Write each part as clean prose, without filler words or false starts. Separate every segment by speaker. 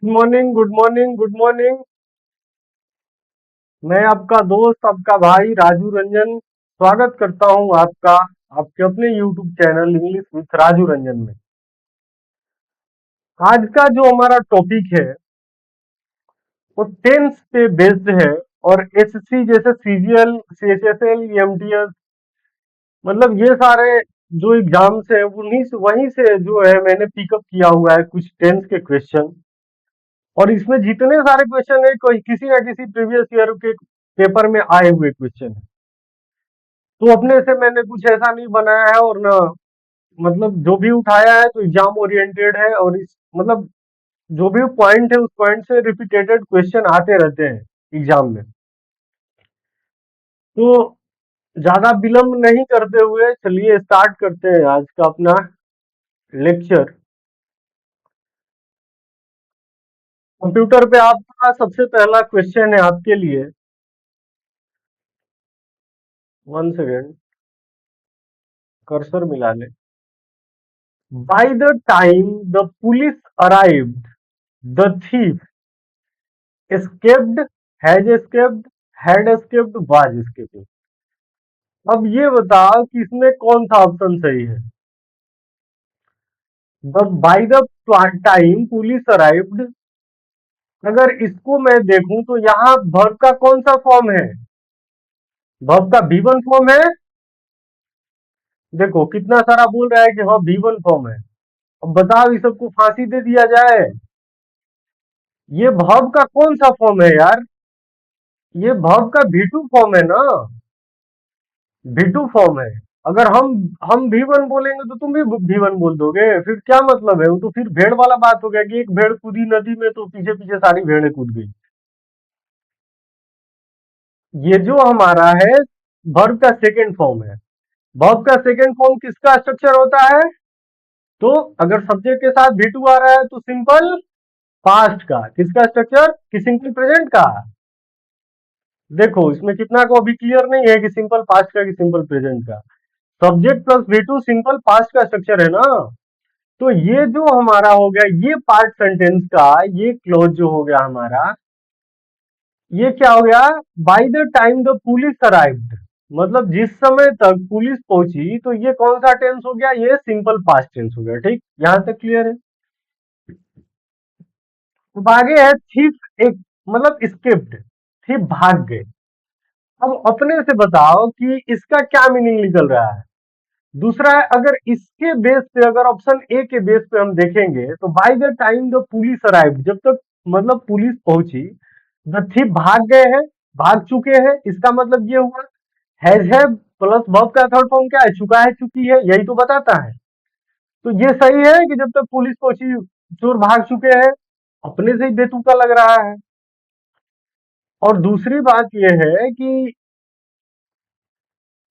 Speaker 1: Morning, good morning, good morning. मैं आपका दोस्त, आपका भाई राजू रंजन स्वागत करता हूं आपका आपके अपने YouTube channel English with Raju Ranjan में। आज का जो हमारा टॉपिक है वो टेंस पे बेस्ड है और एसएससी जैसे सीजीएल, सीएचएसएल, एमटीएस मतलब ये सारे जो एग्जाम्स है वहीं से जो है मैंने पिकअप किया हुआ है कुछ टेंस के क्वेश्चन। और इसमें जितने सारे क्वेश्चन है कोई किसी ना किसी प्रीवियस ईयर के पेपर में आए हुए क्वेश्चन है। तो अपने से मैंने कुछ ऐसा नहीं बनाया है और ना मतलब जो भी उठाया है तो एग्जाम ओरिएंटेड है और इस मतलब जो भी पॉइंट है उस पॉइंट से रिपीटेटेड क्वेश्चन आते रहते हैं एग्जाम में। तो ज्यादा विलंब नहीं करते हुए चलिए स्टार्ट करते हैं आज का अपना लेक्चर। कंप्यूटर पे आपका सबसे पहला क्वेश्चन है आपके लिए। वन सेकेंड, कर्सर मिला ले। By the time the police arrived, the thief escaped, has escaped, had escaped, was escaping। अब ये बताओ कि इसमें कौन सा ऑप्शन सही है। By the time police arrived, अगर इसको मैं देखूं तो यहाँ वर्ब का कौन सा फॉर्म है। वर्ब का V1 फॉर्म है। देखो कितना सारा बोल रहा है कि हाँ V1 फॉर्म है। अब बताओ इस सबको फांसी दे दिया जाए। ये वर्ब का कौन सा फॉर्म है यार। ये वर्ब का V2 फॉर्म है ना। V2 फॉर्म है। अगर हम V1 बोलेंगे तो तुम भी V1 बोल दोगे, फिर क्या मतलब है। वो तो फिर भेड़ वाला बात हो गया कि एक भेड़ कूदी नदी में तो पीछे पीछे सारी भेड़ें कूद गई। ये जो हमारा है वर्ब का सेकंड फॉर्म है। वर्ब का सेकंड फॉर्म किसका स्ट्रक्चर होता है। तो अगर सब्जेक्ट के साथ V2 आ रहा है तो सिंपल पास्ट का। किसका स्ट्रक्चर कि सिंपल प्रेजेंट का। देखो इसमें कितना को अभी क्लियर नहीं है कि सिंपल पास्ट का कि सिंपल प्रेजेंट का। Subject plus V2 simple past का स्ट्रक्चर है ना। तो ये जो हमारा हो गया ये पार्ट सेंटेंस का ये क्लोज जो हो गया हमारा, ये क्या हो गया। By the time the police arrived, मतलब जिस समय तक पुलिस पहुंची, तो ये कौन सा टेंस हो गया। ये सिंपल पास्ट टेंस हो गया। ठीक, यहां तक क्लियर है। अब आगे है थीफ, एक मतलब स्केप्ड, थीफ भाग गए। अब अपने से बताओ कि इसका क्या मीनिंग निकल रहा है। दूसरा है, अगर इसके बेस पे अगर ऑप्शन ए के बेस पे हम देखेंगे तो by the time the police arrived, जब तक मतलब पुलिस पहुंची, द थीफ भाग गए हैं, भाग चुके हैं। इसका मतलब ये हुआ हैज है प्लस वर्ब का थर्ड फॉर्म क्या है, चुका है, चुकी है, यही तो बताता है। तो ये सही है कि जब तक पुलिस पहुंची चोर भाग चुके हैं। अपने से ही बेतुका लग रहा है। और दूसरी बात यह है कि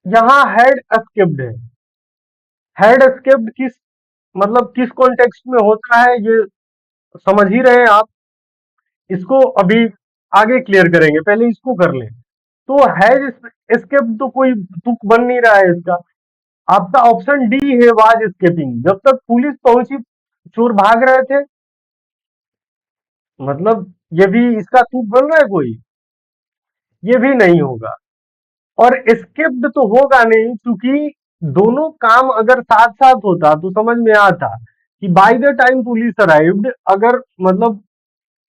Speaker 1: यहाँ हैड एस्केप्ड है। हैड एस्केप्ड किस मतलब किस कॉन्टेक्स्ट में होता है ये समझ ही रहे हैं आप। इसको अभी आगे क्लियर करेंगे, पहले इसको कर लें। तो हैज एस्केप तो कोई तुक बन नहीं रहा है इसका। आपका ऑप्शन डी है वाज एस्केपिंग, जब तक पुलिस पहुंची चोर भाग रहे थे। मतलब ये भी इसका तुक बन रहा है कोई, ये भी नहीं होगा। और एस्केप्ड तो होगा नहीं, क्योंकि दोनों काम अगर साथ साथ होता तो समझ में आता कि by the time police arrived, अगर मतलब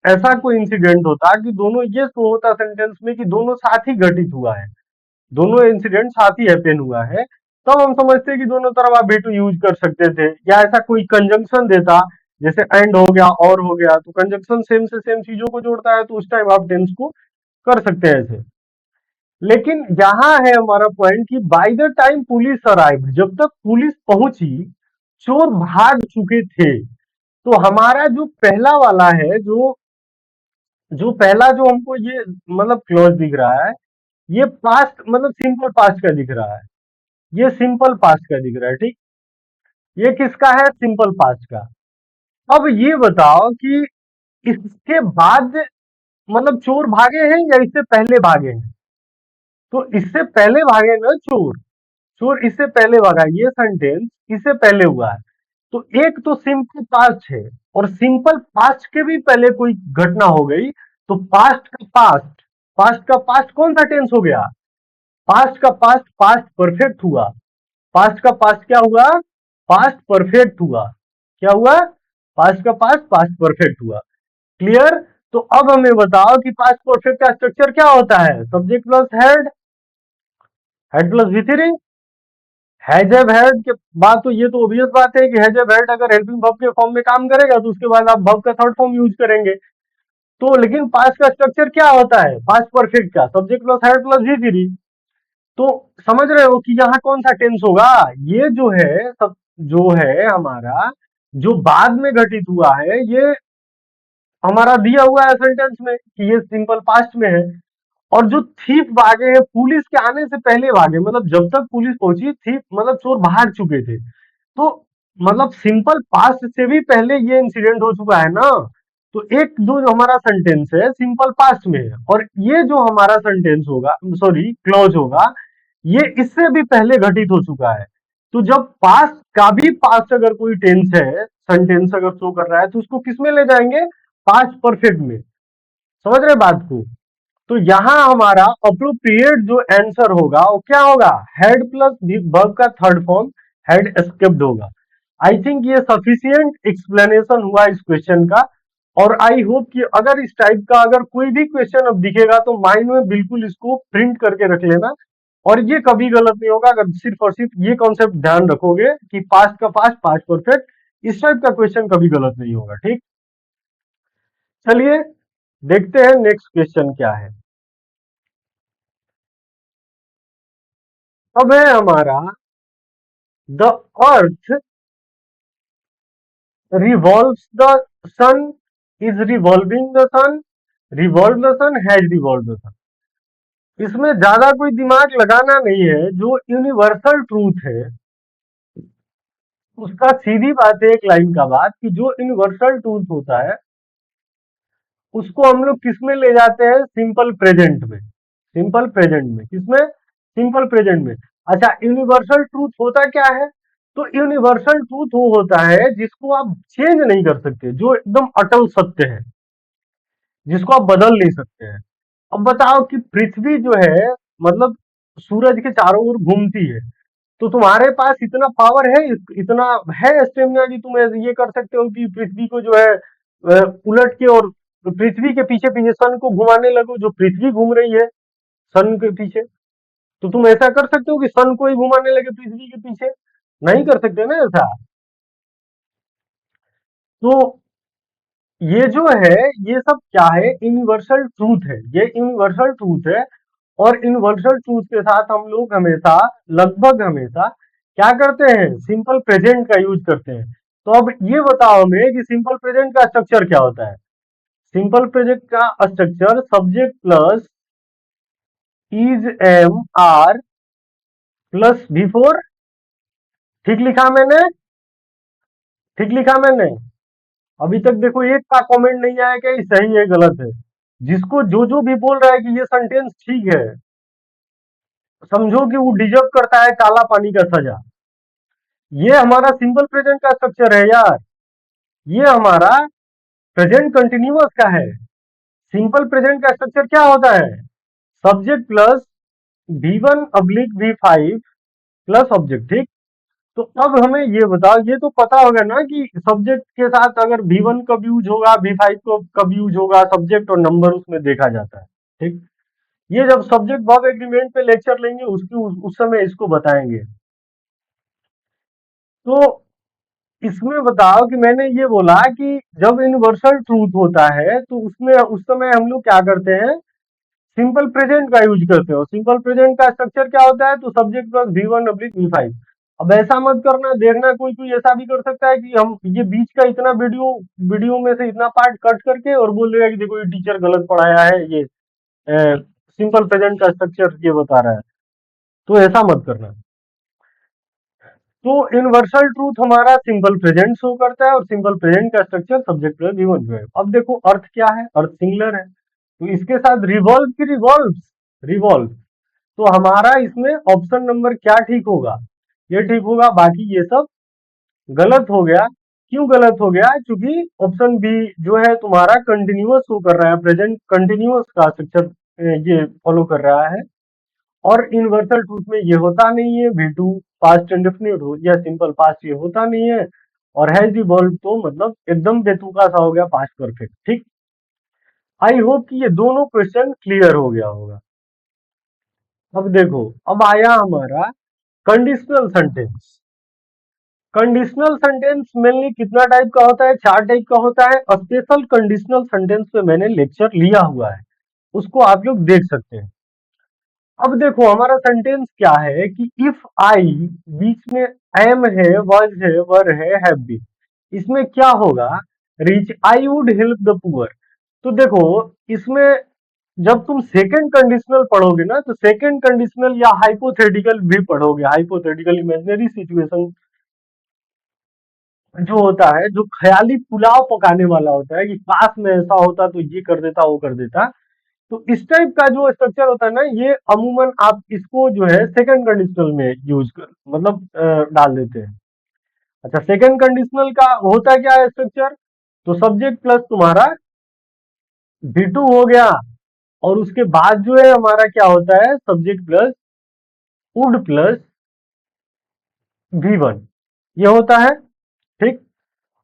Speaker 1: ऐसा कोई इंसिडेंट होता कि दोनों ये शो होता सेंटेंस में कि दोनों साथ ही घटित हुआ है, दोनों इंसिडेंट साथ ही हैपन हुआ है, तब हम समझते कि दोनों तरफ आप V2 यूज कर सकते थे। या ऐसा कोई कंजंक्शन देता, जैसे एंड हो गया और हो गया, तो कंजंक्शन सेम से सेम चीजों को जोड़ता है तो उस टाइम आप टेंस को कर सकते हैं ऐसे। लेकिन यहाँ है हमारा पॉइंट कि by the time police arrived, जब तक पुलिस पहुंची चोर भाग चुके थे। तो हमारा जो पहला वाला है, जो जो पहला जो हमको ये मतलब क्लॉज दिख रहा है, ये पास्ट मतलब सिंपल पास्ट का दिख रहा है। ये सिंपल पास्ट का दिख रहा है। ठीक, ये किसका है, सिंपल पास्ट का। अब ये बताओ कि इसके बाद मतलब चोर भागे हैं या इससे पहले भागे हैं। तो इससे पहले भागे ना चोर, चोर इससे पहले भागा, ये सेंटेंस इससे पहले हुआ है। तो एक तो सिंपल पास्ट है, और सिंपल पास्ट के भी पहले कोई घटना हो गई तो पास्ट का पास्ट कौन सा टेंस हो गया? पास्ट का पास्ट पास्ट परफेक्ट हुआ। पास्ट का पास्ट क्या हुआ? पास्ट परफेक्ट हुआ। क्या हुआ? पास्ट का पास्ट पास्ट परफेक्ट हुआ। क्लियर? तो अब हमें बताओ कि पास्ट परफेक्ट का स्ट्रक्चर क्या होता है? Subject plus head, head plus वी3। हैज हैव हैड के बाद तो ये तो ऑब्वियस बात है कि हैज हैव हैड अगर हेल्पिंग वर्ब के फॉर्म में काम करेगा तो उसके बाद आप वर्ब का थर्ड फॉर्म यूज करेंगे। तो लेकिन पास्ट का स्ट्रक्चर क्या होता है पास्ट परफेक्ट का? सब्जेक्ट प्लस हेड प्लस वी3। तो समझ रहे हो कि यहाँ कौन सा टेंस होगा? ये जो है सब जो है हमारा जो बाद में घटित हुआ है ये हमारा दिया हुआ है सेंटेंस में कि ये सिंपल पास्ट में है। और जो थीफ भागे हैं पुलिस के आने से पहले भागे, मतलब जब तक पुलिस पहुंची थीफ मतलब चोर भाग चुके थे। तो मतलब सिंपल पास्ट से भी पहले ये इंसिडेंट हो चुका है ना। तो एक जो हमारा सेंटेंस है सिंपल पास्ट में है और ये जो हमारा सेंटेंस होगा सॉरी क्लॉज होगा ये इससे भी पहले घटित हो चुका है। तो जब पास्ट का भी पास्ट अगर कोई टेंस है सेंटेंस अगर शो कर रहा है तो उसको किस में ले जाएंगे? पास्ट परफेक्ट में। समझ रहे बात को? तो यहां हमारा अप्रोप्रिएट जो आंसर होगा वो क्या होगा? हेड प्लस वर्ब का थर्ड फॉर्म हेड एस्केप्ड होगा। आई थिंक ये सफिशियंट एक्सप्लेनेशन हुआ इस क्वेश्चन का। और आई होप कि अगर इस टाइप का अगर कोई भी क्वेश्चन अब दिखेगा तो माइंड में बिल्कुल इसको प्रिंट करके रख लेना। और ये कभी गलत नहीं होगा अगर सिर्फ और सिर्फ ये कॉन्सेप्ट ध्यान रखोगे कि पास्ट का पास्ट पास्ट परफेक्ट। इस टाइप का क्वेश्चन कभी गलत नहीं होगा। ठीक, चलिए देखते हैं नेक्स्ट क्वेश्चन क्या है। अब है हमारा the earth revolves the sun, is revolving the sun, revolve the sun, has revolved the sun। इसमें ज्यादा कोई दिमाग लगाना नहीं है। जो यूनिवर्सल ट्रूथ है उसका सीधी बात है एक लाइन का बात कि जो यूनिवर्सल ट्रूथ होता है उसको हम लोग किस में ले जाते हैं? सिंपल प्रेजेंट में। सिंपल प्रेजेंट में किसमें? सिंपल प्रेजेंट में। अच्छा यूनिवर्सल ट्रूथ होता क्या है? तो यूनिवर्सल ट्रूथ वो होता है जिसको आप चेंज नहीं कर सकते, जो एकदम अटल सत्य है, जिसको आप बदल नहीं सकते हैं। अब बताओ कि पृथ्वी जो है मतलब सूरज के चारों ओर घूमती है। तो तुम्हारे पास इतना पावर है, इतना है स्टेमिना कि तुम ये कर सकते हो कि पृथ्वी को जो है उलट के और पृथ्वी के पीछे पीछे सन को घुमाने लगो, जो पृथ्वी घूम रही है सन के पीछे। तो तुम ऐसा कर सकते हो कि सन को ही घुमाने लगे पृथ्वी के पीछे? नहीं कर सकते ना ऐसा। तो ये जो है ये सब क्या है? यूनिवर्सल ट्रूथ है। ये यूनिवर्सल ट्रूथ है और यूनिवर्सल ट्रूथ के साथ हम लोग हमेशा लगभग हमेशा क्या करते हैं? सिंपल प्रेजेंट का यूज करते हैं। तो अब ये बताओ हमें कि सिंपल प्रेजेंट का स्ट्रक्चर क्या होता है? सिंपल प्रेजेंट का structure subject plus is am are plus before. ठीक लिखा मैंने? ठीक लिखा मैंने? अभी तक देखो एक का कमेंट नहीं आया कि ये सही है गलत है। जिसको जो भी बोल रहा है कि ये सेंटेंस ठीक है समझो कि वो डिजर्व करता है काला पानी का सजा। ये हमारा सिंपल प्रेजेंट का स्ट्रक्चर है यार। ये हमारा प्रेजेंट कंटिन्यूअस का है। सिंपल प्रेजेंट का स्ट्रक्चर क्या होता है? Subject plus V1/V5 plus object. ठीक, तो अब हमें ये बताओ, ये तो पता होगा ना कि सब्जेक्ट के साथ अगर V1 कब यूज होगा V5 को कब यूज होगा, सब्जेक्ट और नंबर उसमें देखा जाता है। ठीक, ये जब सब्जेक्ट वर्ब एग्रीमेंट पे लेक्चर लेंगे उसकी उस समय इसको बताएंगे। तो इसमें बताओ कि मैंने ये बोला कि जब यूनिवर्सल ट्रूथ होता है तो उसमें उस समय हम लोग क्या करते हैं? सिंपल प्रेजेंट का यूज करते हो। सिंपल प्रेजेंट का स्ट्रक्चर क्या होता है? तो सब्जेक्ट प्लस V1/V5। अब ऐसा मत करना, देखना कोई कोई ऐसा भी कर सकता है कि हम ये बीच का इतना वीडियो में से इतना पार्ट कट करके और बोल देगा कि देखो ये टीचर गलत पढ़ाया है, ये सिंपल प्रेजेंट का स्ट्रक्चर ये बता रहा है। तो ऐसा मत करना। तो यूनिवर्सल ट्रूथ हमारा सिंपल प्रेजेंट शो करता है और सिंपल प्रेजेंट का स्ट्रक्चर सब्जेक्ट प्लस V1 जो है। अब देखो अर्थ क्या है? अर्थ सिंगुलर है तो इसके साथ रिवॉल्व की रिवॉल्व। तो हमारा इसमें ऑप्शन नंबर क्या ठीक होगा? ये ठीक होगा, बाकी ये सब गलत हो गया क्यों गलत हो गया? क्योंकि ऑप्शन बी जो है तुम्हारा कंटिन्यूअस शो कर रहा है, प्रेजेंट कंटिन्यूअस का स्ट्रक्चर ये फॉलो कर रहा है। और यूनिवर्सल ट्रूथ में ये होता नहीं है, V2 पास्ट इंडेफिनिट हो या सिंपल पास्ट ये होता नहीं है। और हैज इवॉल्व तो मतलब एकदम बेतुका सा हो गया पास्ट परफेक्ट। ठीक, आई होप कि ये दोनों क्वेश्चन क्लियर हो गया होगा। अब देखो, अब आया हमारा conditional sentence. Conditional sentence mainly कितना टाइप का होता है? 4 टाइप का होता है। स्पेशल कंडीशनल सेंटेंस पे मैंने लेक्चर लिया हुआ है, उसको आप लोग देख सकते हैं। अब देखो हमारा सेंटेंस क्या है कि इफ आई बीच में एम है, वॉज है, वर है, हैव बीन, इसमें क्या होगा? Reach I would help the poor. तो देखो इसमें जब तुम सेकंड कंडीशनल पढ़ोगे ना, तो सेकंड कंडीशनल या हाइपोथेटिकल भी पढ़ोगे। हाइपोथेटिकल इमेजिनरी सिचुएशन जो होता है, जो ख्याली पुलाव पकाने वाला होता है कि काश में ऐसा होता तो ये कर देता, वो कर देता। तो इस टाइप का जो स्ट्रक्चर होता है ना, ये अमूमन आप इसको जो है सेकंड कंडीशनल में यूज कर मतलब डाल देते हैं। अच्छा, सेकंड कंडीशनल का होता क्या है स्ट्रक्चर? तो सब्जेक्ट प्लस तुम्हारा V2 हो गया, और उसके बाद जो है हमारा क्या होता है? Subject plus would plus V1 ये होता है। ठीक,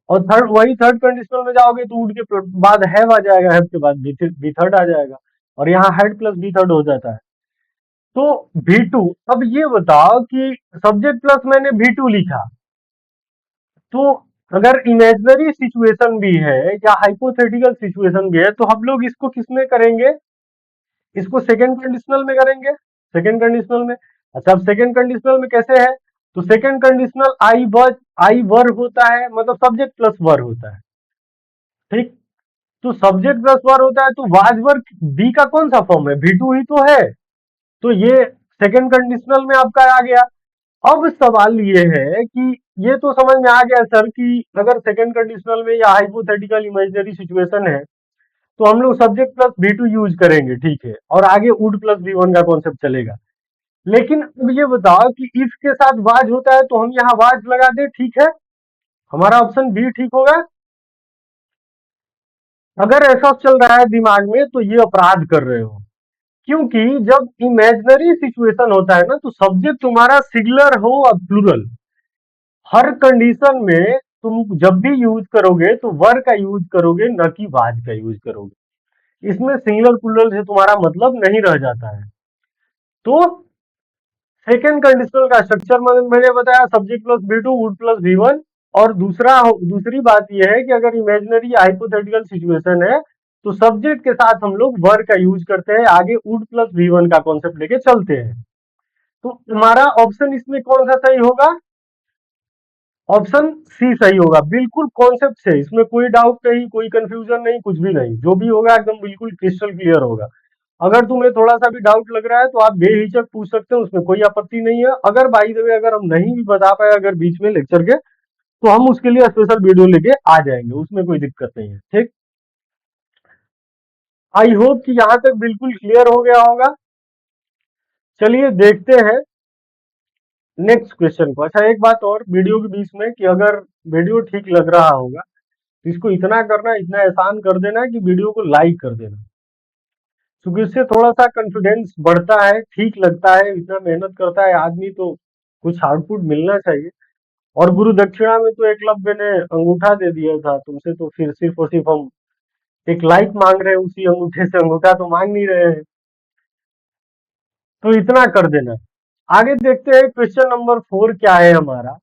Speaker 1: और थर्ड वही थर्ड कंडीशनल में जाओगे तो वुड के बाद हैव आ जाएगा, हैव के बाद बी थर्ड आ जाएगा, और यहाँ हेड प्लस बी थर्ड हो जाता है। तो V2, अब ये बताओ कि सब्जेक्ट प्लस मैंने V2 लिखा, तो अगर इमेजिनरी सिचुएशन भी है या हाइपोथेटिकल सिचुएशन भी है, तो हम लोग इसको किसमें करेंगे? इसको सेकंड कंडीशनल में करेंगे, सेकंड कंडीशनल में। अच्छा, अब सेकंड कंडीशनल में कैसे है? तो सेकंड कंडीशनल आई वर होता है, मतलब सब्जेक्ट प्लस वर होता है। ठीक, तो सब्जेक्ट प्लस वर होता है, तो वाज वर बी का कौन सा फॉर्म है? V2 ही तो है। तो ये सेकंड कंडीशनल में आपका आ गया। अब सवाल ये है कि ये तो समझ में आ गया सर कि अगर सेकंड कंडीशनल में या हाइपोथेटिकल इमेजिनरी सिचुएशन है, तो हम लोग सब्जेक्ट प्लस V2 यूज करेंगे, ठीक है, और आगे वुड प्लस V1 का कॉन्सेप्ट चलेगा। लेकिन अब ये बताओ कि इफ के साथ वाज होता है, तो हम यहाँ वाज लगा दे, ठीक है, हमारा ऑप्शन बी ठीक होगा। अगर ऐसा चल रहा है दिमाग में, तो ये अपराध कर रहे हो, क्योंकि जब इमेजिनरी सिचुएशन होता है ना, तो सब्जेक्ट तुम्हारा सिंगुलर हो और प्लूरल, हर कंडीशन में तुम जब भी यूज करोगे तो वर का यूज करोगे, न कि वाज का यूज करोगे। इसमें सिंगुलर प्लूरल से तुम्हारा मतलब नहीं रह जाता है। तो सेकेंड कंडीशनल का स्ट्रक्चर मैंने बताया, subject plus V2 would plus V1। और दूसरी बात यह है कि अगर इमेजिनरी या हाइपोथेटिकल सिचुएशन है, तो सब्जेक्ट के साथ हम लोग वर का यूज करते हैं, आगे वुड प्लस V1 का कॉन्सेप्ट लेके चलते हैं। तो तुम्हारा ऑप्शन इसमें कौन सा सही होगा? ऑप्शन सी सही होगा, बिल्कुल कॉन्सेप्ट से, इसमें कोई डाउट नहीं, कोई कंफ्यूजन नहीं, कुछ भी नहीं, जो भी होगा एकदम बिल्कुल क्रिस्टल क्लियर होगा। अगर तुम्हें थोड़ा सा भी डाउट लग रहा है, तो आप बेहिचक पूछ सकते हो, उसमें कोई आपत्ति नहीं है। अगर बाई द वे अगर हम नहीं भी बता पाए अगर बीच में लेक्चर के, तो हम उसके लिए स्पेशल वीडियो लेके आ जाएंगे, उसमें कोई दिक्कत नहीं है। ठीक, आई होप कि यहाँ तक बिल्कुल क्लियर हो गया होगा। चलिए देखते हैं नेक्स्ट क्वेश्चन को। अच्छा, एक बात और वीडियो के बीच में, कि अगर वीडियो ठीक लग रहा होगा, तो इसको इतना करना, इतना एहसान कर देना कि वीडियो को लाइक कर देना, क्योंकि इससे थोड़ा सा कॉन्फिडेंस बढ़ता है, ठीक लगता है, इतना मेहनत करता है आदमी, तो कुछ आउटपुट मिलना चाहिए। और गुरु दक्षिणा में तो एकलव्य ने अंगूठा दे दिया था तुमसे, तो फिर सिर्फ और सिर्फ हम एक लाइक मांग रहे हैं, उसी अंगूठे से अंगूठा तो मांग नहीं रहे हैं। तो इतना कर देना। आगे देखते हैं क्वेश्चन नंबर 4 क्या है हमारा।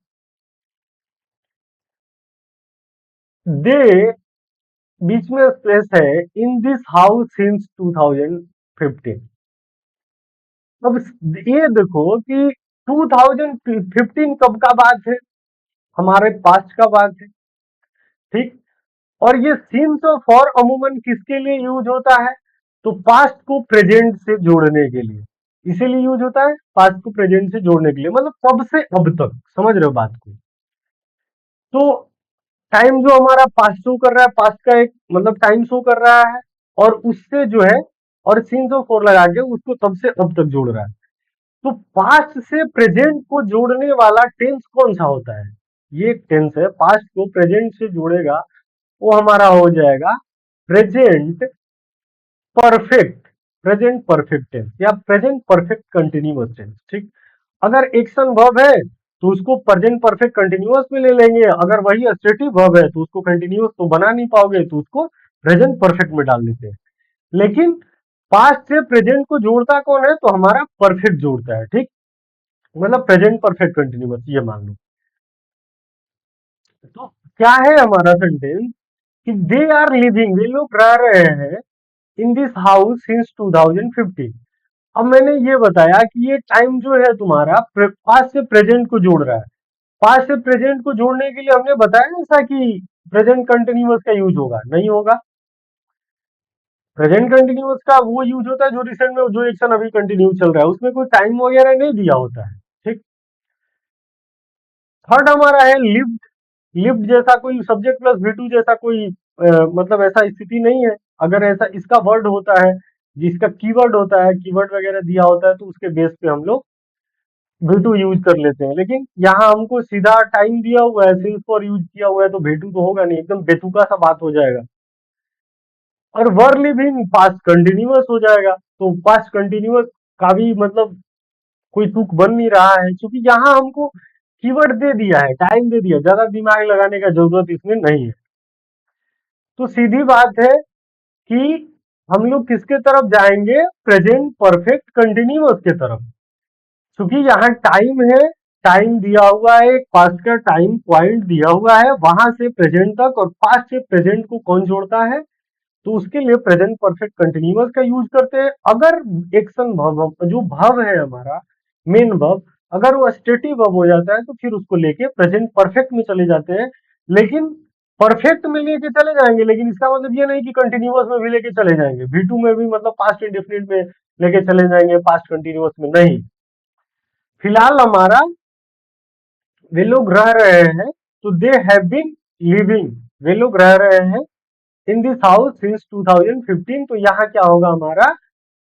Speaker 1: दे बीच में स्पेस है, इन दिस हाउस सिंस 2015। अब ये देखो कि 2015 कब का बात है? हमारे पास्ट का बात है। ठीक, और ये सिंस और फॉर अमूमन किसके लिए यूज होता है? तो पास्ट को प्रेजेंट से जोड़ने के लिए, इसीलिए यूज होता है, पास्ट को प्रेजेंट से जोड़ने के लिए, मतलब कब से अब तक, समझ रहे हो बात को? तो टाइम जो हमारा पास्ट शो कर रहा है, पास्ट का एक मतलब टाइम शो कर रहा है, और उससे जो है, और सिंस और फॉर लगा के उसको तब से अब तक जोड़ रहा है। तो पास्ट से प्रेजेंट को जोड़ने वाला टेंस कौन सा होता है? ये एक टेंस है, पास्ट को प्रेजेंट से जोड़ेगा, वो हमारा हो जाएगा present perfect, present perfect tense या प्रेजेंट परफेक्ट कंटिन्यूअस टेंस। ठीक, अगर एक्शन वर्ब है तो उसको प्रेजेंट परफेक्ट कंटिन्यूअस में ले लेंगे, अगर वही अस्ट्रेटिव वर्ब है तो उसको कंटिन्यूअस तो बना नहीं पाओगे, तो उसको प्रेजेंट परफेक्ट में डाल देते हैं। लेकिन पास्ट से प्रेजेंट को जोड़ता कौन है, तो हमारा परफेक्ट जोड़ता है। ठीक, मतलब प्रेजेंट परफेक्ट कंटिन्यूअस, ये मान लो। तो क्या है हमारा सेंटेंस कि दे आर लिविंग, वे लोग रह रहे हैं इन दिस हाउस सिंस 2015। अब मैंने ये बताया कि ये टाइम जो है तुम्हारा पास्ट से प्रेजेंट को जोड़ रहा है। पास्ट से प्रेजेंट को जोड़ने के लिए हमने बताया ऐसा कि प्रेजेंट कंटिन्यूअस का यूज होगा, नहीं होगा। प्रेजेंट कंटिन्यूअस का वो यूज होता है जो रिसेंट में जो एक्शन अभी कंटिन्यू चल रहा है, उसमें कोई टाइम वगैरह नहीं दिया होता है। ठीक, थर्ड हमारा है लिव्ड। लिव्ड जैसा कोई सब्जेक्ट प्लस V2 जैसा कोई मतलब ऐसा स्थिति नहीं है। अगर ऐसा इसका वर्ड होता है, जिसका कीवर्ड होता है, कीवर्ड वगैरह दिया होता है, तो उसके बेस पे हम लोग V2 यूज कर लेते हैं। लेकिन यहाँ हमको सीधा टाइम दिया हुआ है, सिंस फॉर यूज किया हुआ है, तो V2 तो होगा नहीं, एकदम बेतुका सा बात हो जाएगा। और वर लिविंग पास्ट कंटिन्यूअस हो जाएगा, तो पास्ट कंटिन्यूअस का भी मतलब कोई तुक बन नहीं रहा है, क्योंकि यहाँ हमको कीवर्ड दे दिया है, टाइम दे दिया, ज्यादा दिमाग लगाने का जरूरत इसमें नहीं है। तो सीधी बात है कि हम लोग किसके तरफ जाएंगे, प्रेजेंट परफेक्ट कंटिन्यूअस के तरफ। क्योंकि यहाँ टाइम है, टाइम दिया हुआ है, पास्ट का टाइम पॉइंट दिया हुआ है, वहां से प्रेजेंट तक, और पास्ट से प्रेजेंट को कौन जोड़ता है, तो उसके लिए प्रेजेंट परफेक्ट कंटिन्यूअस का यूज करते हैं। अगर एक्शन वर्ब जो वर्ब है हमारा मेन वर्ब, अगर वो स्टेटिव वर्ब हो जाता है तो फिर उसको लेके प्रेजेंट परफेक्ट में चले जाते हैं। लेकिन परफेक्ट में लेके चले जाएंगे, लेकिन इसका मतलब ये नहीं कि कंटिन्यूअस में भी लेके चले जाएंगे, V2 में भी मतलब पास्ट इंडेफिनिट में लेके चले जाएंगे, पास्ट कंटिन्यूअस में नहीं। फिलहाल हमारा वे लोग रह रहे हैं, तो दे हैव बीन लिविंग, वे लोग रह रहे हैं इन दिस हाउस सिंस 2015। तो यहाँ क्या होगा हमारा,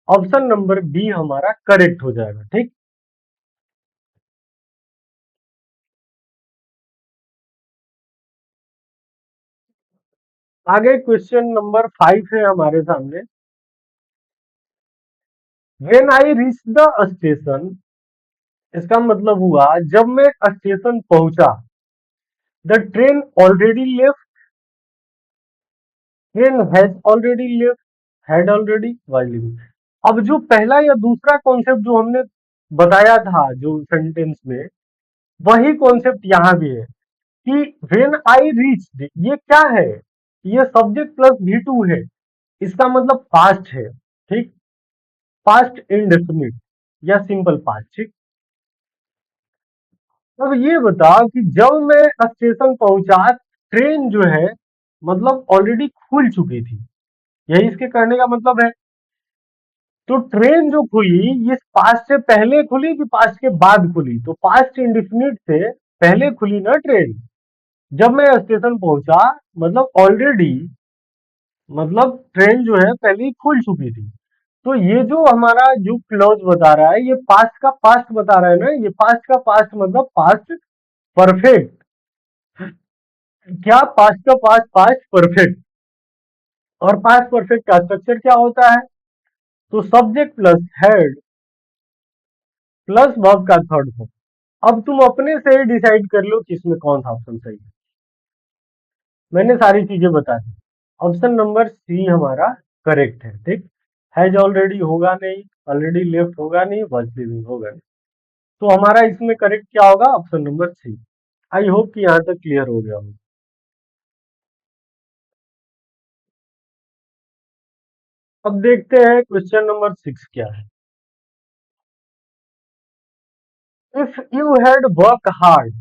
Speaker 1: ऑप्शन नंबर बी हमारा करेक्ट हो जाएगा। ठीक, आगे क्वेश्चन नंबर 5 है हमारे सामने। When I reach the station, इसका मतलब हुआ जब मैं स्टेशन पहुंचा, the train already left, train has already left, had already, was living. अब जो पहला या दूसरा कॉन्सेप्ट जो हमने बताया था जो सेंटेंस में, वही कॉन्सेप्ट यहाँ भी है कि व्हेन आई रीच्ड, ये क्या है, ये सब्जेक्ट प्लस V2 है, इसका मतलब पास्ट है। ठीक, पास्ट इंडेफिनिट या सिंपल पास्ट। ठीक, अब ये बताओ कि जब मैं स्टेशन पहुंचा, ट्रेन जो है मतलब ऑलरेडी खुल चुकी थी, यही इसके कहने का मतलब है। तो ट्रेन जो खुली, ये पास्ट से पहले खुली कि पास्ट के बाद खुली, तो पास्ट इंडिफिनिट से पहले खुली ना ट्रेन। जब मैं स्टेशन पहुंचा मतलब ऑलरेडी, मतलब ट्रेन जो है पहले ही खुल चुकी थी। तो ये जो हमारा जो क्लॉज बता रहा है, ये पास्ट का पास्ट बता रहा है ना, ये पास्ट का पास्ट मतलब पास्ट परफेक्ट। क्या पास्ट का पास्ट, पास्ट परफेक्ट। और पास्ट परफेक्ट का स्ट्रक्चर क्या होता है, तो subject plus head plus verb का थर्ड फॉर्म। अब तुम अपने से ही डिसाइड कर लो कि इसमें कौन सा ऑप्शन सही है। मैंने सारी चीजें बता दी, ऑप्शन नंबर सी हमारा करेक्ट है। ठीक, हैज ऑलरेडी होगा नहीं, ऑलरेडी लेफ्ट होगा नहीं, वॉज लिविंग होगा नहीं। तो हमारा इसमें करेक्ट क्या होगा, option number C. I hope कि यहाँ तक क्लियर हो गया हो। अब देखते हैं क्वेश्चन नंबर 6 क्या है। If you had work hard,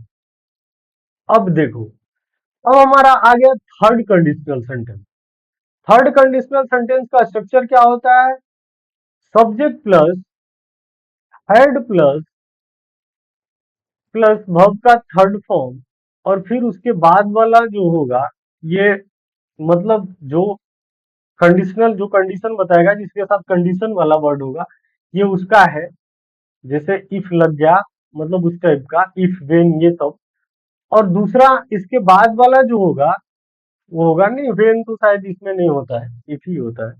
Speaker 1: अब देखो, अब हमारा आ गया third conditional sentence. Third conditional sentence का स्ट्रक्चर क्या होता है, subject plus head plus plus verb का थर्ड फॉर्म, और फिर उसके बाद वाला जो होगा, ये मतलब जो कंडीशनल जो कंडीशन बताएगा जिसके साथ कंडीशन वाला वर्ड होगा, ये उसका है। जैसे इफ लग गया, मतलब उस टाइप का, इफ वेन, ये सब। और दूसरा इसके बाद वाला जो होगा वो होगा नहीं, वेन तो शायद इसमें नहीं होता है, इफ ही होता है।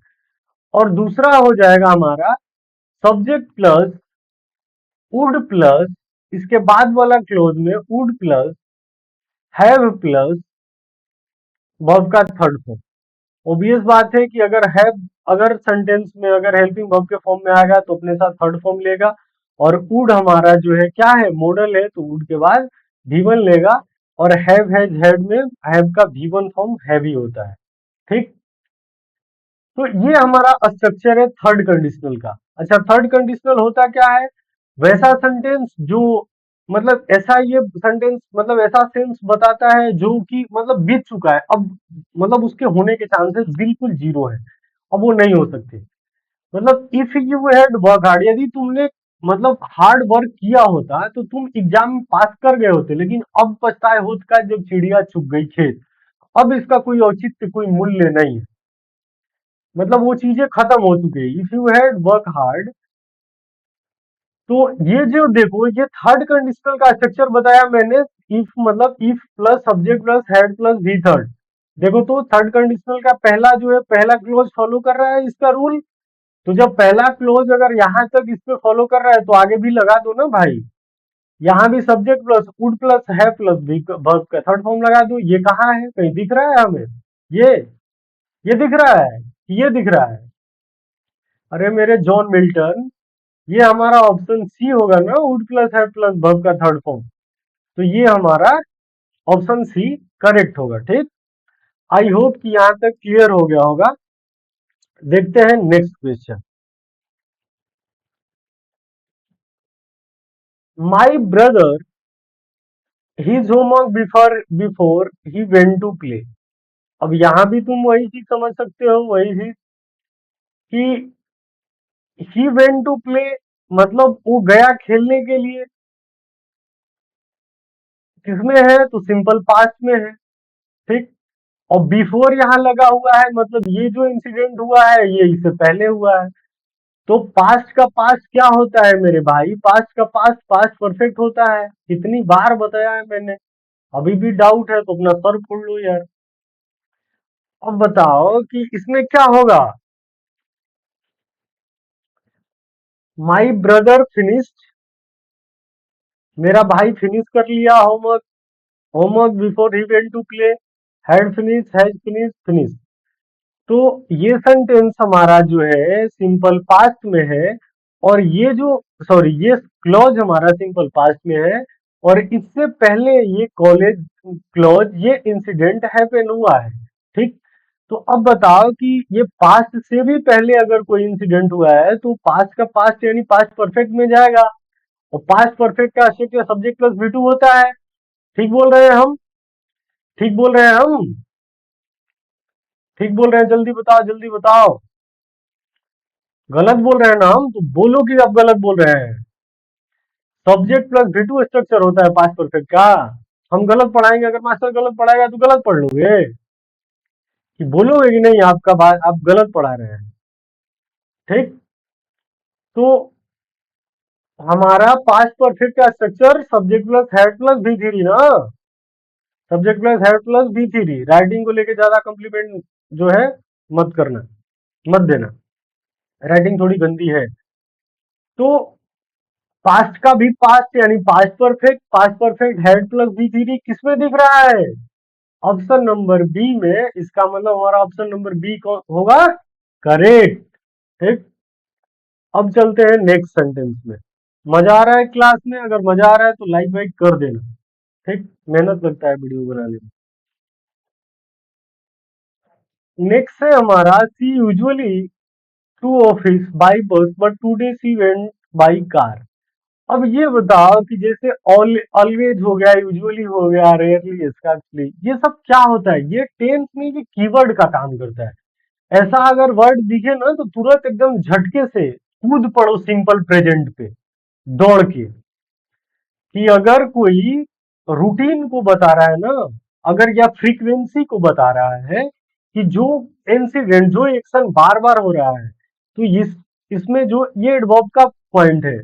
Speaker 1: और दूसरा हो जाएगा हमारा सब्जेक्ट प्लस वुड प्लस, इसके बाद वाला क्लोज में would plus have plus verb का थर्ड फॉर्म। ऑब्वियस बात है कि अगर है, अगर सेंटेंस में अगर हेल्पिंग वर्ब के फॉर्म में आएगा तो अपने साथ थर्ड फॉर्म लेगा। और वुड हमारा जो है क्या है, मॉडल है, तो वुड के बाद V1 लेगा। और हैव हैज हैड में हैव का V1 फॉर्म हैवी होता है। ठीक, तो ये हमारा स्ट्रक्चर है थर्ड कंडीशनल का। अच्छा, थर्ड कंडीशनल होता क्या है, वैसा सेंटेंस जो मतलब ऐसा, ये सेंटेंस मतलब ऐसा सेंस बताता है जो कि मतलब बीत चुका है, अब मतलब उसके होने के चांसेस बिल्कुल जीरो है, अब वो नहीं हो सकते। मतलब if you had work hard, यदि तुमने मतलब हार्ड वर्क किया होता तो तुम एग्जाम में पास कर गए होते, लेकिन अब पछताए होत का जब चिड़िया चुग गई खेत, अब इसका कोई औचित्य कोई मूल्य नहीं है, मतलब वो चीजें खत्म हो चुकी है। If you had work hard, तो ये जो देखो, ये थर्ड कंडीशनल का स्ट्रक्चर बताया मैंने। इफ मतलब if plus subject plus had plus V third. देखो तो थर्ड कंडीशनल का पहला जो है, पहला क्लोज फॉलो कर रहा है इसका रूल। तो जब पहला क्लोज अगर यहाँ तक इस पे फॉलो कर रहा है तो आगे भी लगा दो ना भाई। यहाँ भी सब्जेक्ट प्लस वुड प्लस है प्लस भी वर्ब का थर्ड फॉर्म लगा दो। ये कहाँ है, कहीं दिख रहा है हमें? ये ये दिख रहा है, ये दिख रहा है? अरे मेरे जॉन मिल्टन, ये हमारा ऑप्शन सी होगा ना, वुड प्लस है प्लस वर्ब का थर्ड फॉर्म। तो ये हमारा ऑप्शन सी करेक्ट होगा। ठीक, आई होप कि यहाँ तक क्लियर हो गया होगा। देखते हैं next question. My brother his homework before he went to play. अब यहाँ भी तुम वही चीज समझ सकते हो, वही चीज कि ही वेंट टू प्ले मतलब वो गया खेलने के लिए। किसमें है, तो सिंपल पास्ट में है। ठीक, और बिफोर यहाँ लगा हुआ है, मतलब ये जो इंसिडेंट हुआ है ये इससे पहले हुआ है। तो पास्ट का पास्ट क्या होता है मेरे भाई, पास्ट का पास्ट पास्ट परफेक्ट होता है। कितनी बार बताया है मैंने, अभी भी डाउट है तो अपना सर फोड़ लो यार। अब बताओ कि इसमें क्या होगा। माई ब्रदर फिनिश्ड, मेरा भाई फिनिश कर लिया homework, homework before he went to play, had finish has finish finish. तो ये सेंटेंस हमारा जो है सिंपल पास्ट में है। और ये जो सॉरी ये क्लॉज हमारा सिंपल पास्ट में है। और इससे पहले ये कॉलेज क्लॉज ये इंसिडेंट हैपन हुआ है। ठीक, तो अब बताओ कि ये पास्ट से भी पहले अगर कोई इंसिडेंट हुआ है तो पास्ट का पास्ट यानी पास्ट परफेक्ट में जाएगा। और पास्ट परफेक्ट का सब्जेक्ट प्लस V2 होता है। ठीक बोल रहे हैं हम, ठीक बोल रहे हैं हम, ठीक बोल रहे हैं? जल्दी बताओ जल्दी बताओ। गलत बोल रहे हैं ना हम, तो बोलो कि आप गलत बोल रहे हैं। सब्जेक्ट प्लस V2 स्ट्रक्चर होता है पास्ट परफेक्ट का। हम गलत पढ़ाएंगे, अगर मास्टर गलत पढ़ाएगा तो गलत पढ़ लोगे कि बोलोगे कि नहीं आपका बात आप गलत पढ़ा रहे हैं। ठीक, तो हमारा पास्ट परफेक्ट का structure subject plus head plus V3 ना, subject plus head plus V3। Writing को लेके ज्यादा कॉम्प्लीमेंट जो है मत करना, मत देना, राइटिंग थोड़ी गंदी है। तो पास्ट का भी पास्ट यानी past perfect head plus V3 किसमें दिख रहा है, ऑप्शन नंबर बी में। इसका मतलब हमारा ऑप्शन नंबर बी कौन होगा, करेक्ट। ठीक, अब चलते हैं नेक्स्ट सेंटेंस में। मजा आ रहा है क्लास में? अगर मजा आ रहा है तो लाइक वाइक कर देना। ठीक, मेहनत लगता है वीडियो बनाने में। नेक्स्ट है हमारा she usually to office by bus but today she went by car. अब ये बताओ कि जैसे ऑलवेज हो गया, यूजुअली हो गया, रेयरली, स्कार्सली, ये सब क्या होता है? ये टेंस में ये कीवर्ड का काम करता है। ऐसा अगर वर्ड दिखे ना तो तुरंत एकदम झटके से कूद पड़ो सिंपल प्रेजेंट पे दौड़ के। कि अगर कोई रूटीन को बता रहा है ना, अगर या फ्रीक्वेंसी को बता रहा है कि जो इंसिडेंट जो एक्शन बार बार हो रहा है, तो इसमें जो ये एडवर्ब का पॉइंट है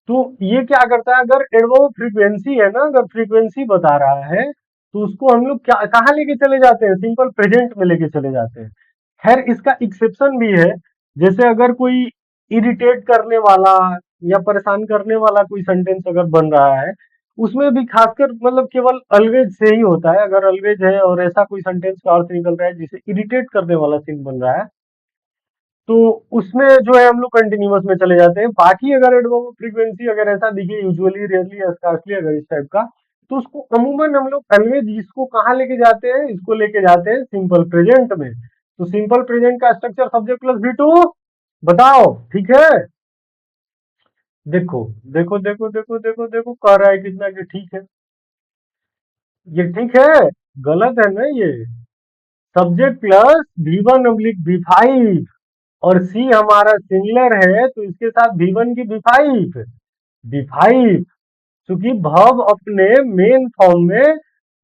Speaker 1: तो ये क्या करता है, अगर एडवर्ब फ्रीक्वेंसी है ना, अगर फ्रीक्वेंसी बता रहा है तो उसको हम लोग क्या कहाँ लेके चले जाते हैं, सिंपल प्रेजेंट में लेके चले जाते हैं। खैर इसका एक्सेप्शन भी है, जैसे अगर कोई इरिटेट करने वाला या परेशान करने वाला कोई सेंटेंस अगर बन रहा है, उसमें भी खासकर मतलब केवल अलवेज से ही होता है। अगर अलवेज है और ऐसा कोई सेंटेंस का अर्थ निकल रहा है जिसे इरिटेट करने वाला सीन बन रहा है, तो उसमें जो है हम लोग कंटिन्यूअस में चले जाते हैं। बाकी अगर एडवर्ब फ्रीक्वेंसी अगर ऐसा दिखे, यूजुअली, रेयरली, स्कार्सली, अगर इस टाइप का, तो उसको अमूमन हम लोग ऑलवेज इसको कहाँ लेके जाते हैं, इसको लेके जाते हैं सिंपल प्रेजेंट में। तो सिंपल प्रेजेंट का structure subject plus V two, बताओ ठीक है। देखो देखो देखो देखो देखो देखो, कह रहा है कितना कि ठीक है। ये ठीक है, गलत है ना ये। Subject plus V one oblique V five, और सी हमारा सिंगुलर है तो इसके साथ वी वन की वी फाइव, वी फाइव। क्योंकि verb अपने मेन फॉर्म में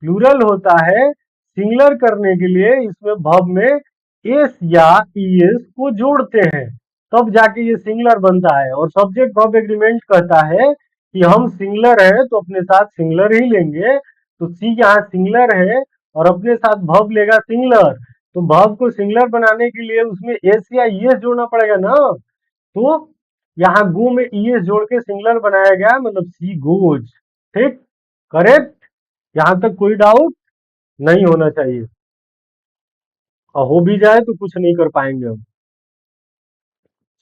Speaker 1: प्लूरल होता है, सिंगुलर करने के लिए इसमें verb में एस या ईएस को जोड़ते हैं, तब जाके ये सिंगुलर बनता है। और सब्जेक्ट वर्ब एग्रीमेंट कहता है कि हम सिंगुलर है तो अपने साथ सिंगुलर ही लेंगे। तो सी यहाँ सिंगुलर है और अपने साथ verb लेगा सिंगुलर, तो verb को सिंगुलर बनाने के लिए उसमें एस या ईएस जोड़ना पड़ेगा ना। तो यहाँ गो में ईएस जोड़ के सिंगुलर बनाया गया, मतलब सी गोज। ठीक, करेक्ट। यहाँ तक कोई डाउट नहीं होना चाहिए, और हो भी जाए तो कुछ नहीं कर पाएंगे हम।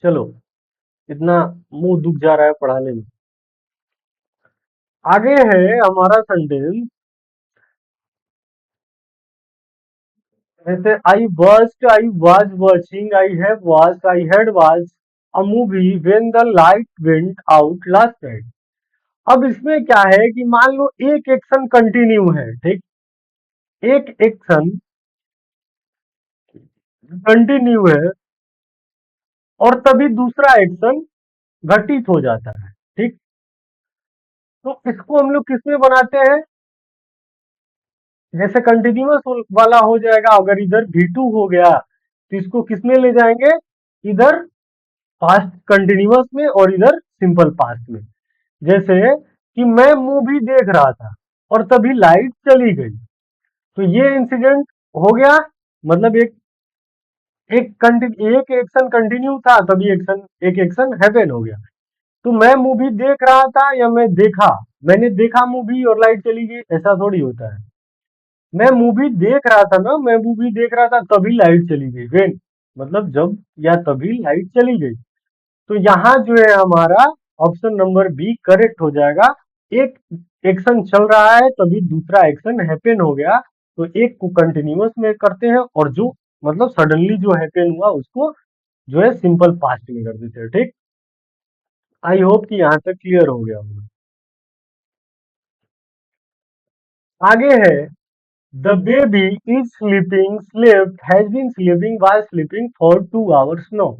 Speaker 1: चलो, इतना मुंह दुख जा रहा है पढ़ाने में। आगे है हमारा सेंटेंस, जैसे I was watching, I have watched, I had watch a movie when the light went out last night. अब इसमें क्या है कि मान लो एक एक्शन कंटिन्यू है, ठीक, एक एक्शन कंटिन्यू है और तभी दूसरा एक्शन घटित हो जाता है, ठीक। तो इसको हम लोग किसमें बनाते हैं, जैसे कंटिन्यूअस वाला हो जाएगा, अगर इधर V2 हो गया तो इसको किसमें ले जाएंगे, इधर पास्ट कंटिन्यूअस में और इधर सिंपल पास्ट में। जैसे कि मैं मूवी देख रहा था और तभी लाइट चली गई, तो ये इंसिडेंट हो गया, मतलब एक एक्शन कंटिन्यू था तभी एक एक्शन हैपन हो गया। तो मैं मूवी देख रहा था या मैंने देखा मूवी और लाइट चली गई, ऐसा थोड़ी होता है। मैं मूवी देख रहा था ना, मैं मूवी देख रहा था तभी लाइट चली गई, वेन, मतलब जब या तभी लाइट चली गई। तो यहाँ जो है हमारा ऑप्शन नंबर बी करेक्ट हो जाएगा। एक एक्शन चल रहा है तभी दूसरा एक्शन हैपन हो गया, तो एक को कंटिन्यूअस में करते हैं और जो मतलब सडनली जो हैपन हुआ उसको जो है सिंपल पास्ट में कर देते हैं, ठीक। आई होप कि यहाँ तक क्लियर हो गया होगा। आगे है, the baby is sleeping, slept, has been sleeping, was sleeping for 2 hours now.